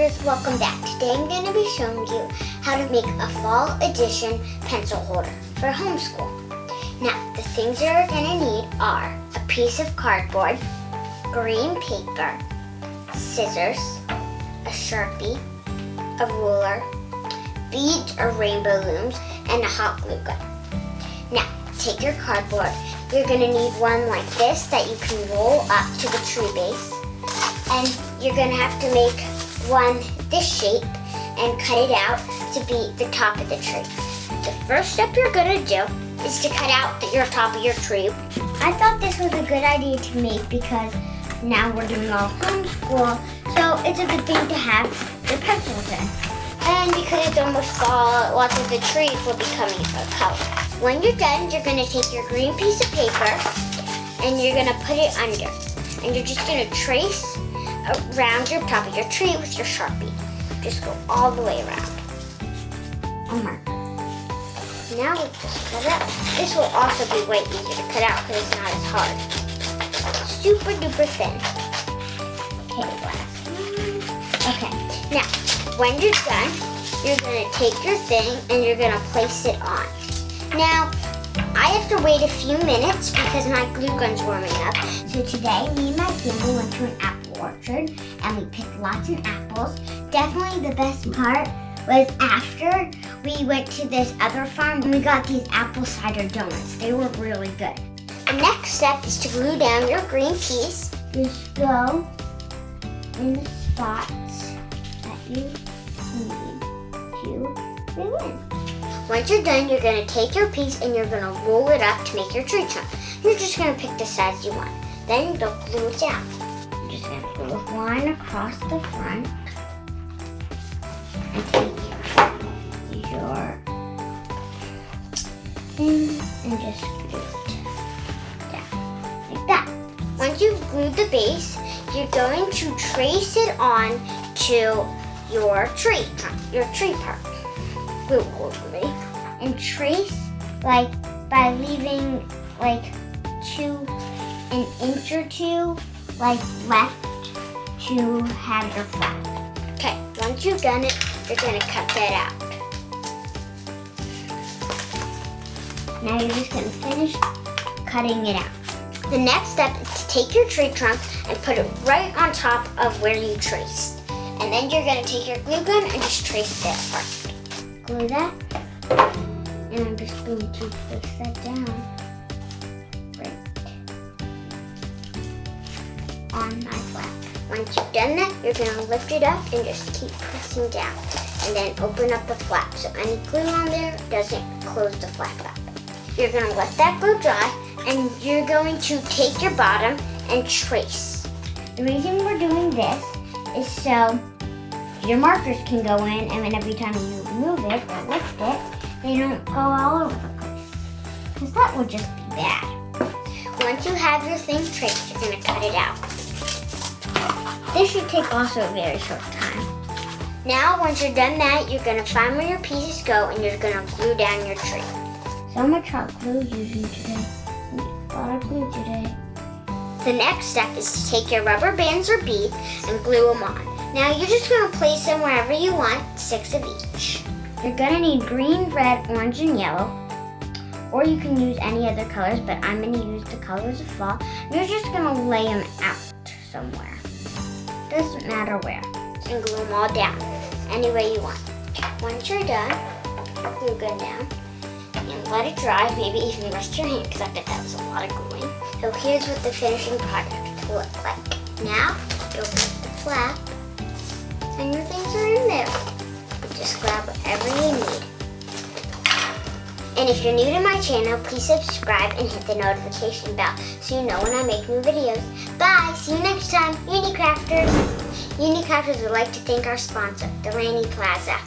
Unicraftrs, welcome back. Today I'm going to be showing you how to make a fall edition pencil holder for homeschool. Now, the things you're going to need are a piece of cardboard, green paper, scissors, a Sharpie, a ruler, beads or rainbow looms, and a hot glue gun. Now, take your cardboard. You're going to need one like this that you can roll up to the tree base. And you're going to have to make one this shape and cut it out to be the top of the tree. The first step you're going to do is to cut out your top of your tree. I thought this was a good idea to make because now we're doing all homeschool, so it's a good thing to have the pencils in. And because it's almost fall, lots of the trees will be coming a color. When you're done, you're going to take your green piece of paper and you're going to put it under. And you're just going to trace around your top of your tree with your Sharpie. Just go all the way around. Now we just cut out. This will also be way easier to cut out because it's not as hard. Super duper thin. Okay, last one. Okay, now when you're done, you're going to take your thing and you're going to place it on. Now, I have to wait a few minutes because my glue gun's warming up. So today, me and my family went to an apple orchard and we picked lots of apples. Definitely the best part was after we went to this other farm and we got these apple cider donuts. They were really good. The next step is to glue down your green piece. Just go in the spots that you need to glue in. Once you're done, you're going to take your piece and you're going to roll it up to make your tree trunk. You're just going to pick the size you want. Then you'll glue it down. You're just going to glue a line across the front and take your thing and just glue it down like that. Once you've glued the base, you're going to trace it on to your tree trunk, your tree part. Glue over me. And trace like by leaving like an inch or two like left to have your flap. Okay, once you've done it, you're gonna cut that out. Now you're just gonna finish cutting it out. The next step is to take your tree trunk and put it right on top of where you traced. And then you're gonna take your glue gun and just trace that part. Glue that, and I'm just going to place that down right on my flap. Once you've done that, you're going to lift it up and just keep pressing down, and then open up the flap so any glue on there doesn't close the flap up. You're going to let that glue dry, and you're going to take your bottom and trace. The reason we're doing this is so your markers can go in, and then every time you move it or lift it, they don't go all over the place. Because that would just be bad. Once you have your thing traced, you're going to cut it out. This should take also a very short time. Now, once you're done that, you're going to find where your pieces go, and you're going to glue down your tree. So much hot glue using today. A lot of glue today. The next step is to take your rubber bands or beads and glue them on. Now you're just going to place them wherever you want, 6 of each. You're going to need green, red, orange, and yellow. Or you can use any other colors, but I'm going to use the colors of fall. You're just going to lay them out somewhere. Doesn't matter where. And glue them all down, any way you want. Once you're done, glue gun down. And let it dry, maybe even rest your hand, because I bet that was a lot of gluing. So here's what the finishing product will look like. Now, you'll put the flap, and your things are in there. You just grab whatever you need. And if you're new to my channel, please subscribe and hit the notification bell so you know when I make new videos. Bye! See you next time, Unicraftrs! Unicraftrs would like to thank our sponsor, the Laney Plaza.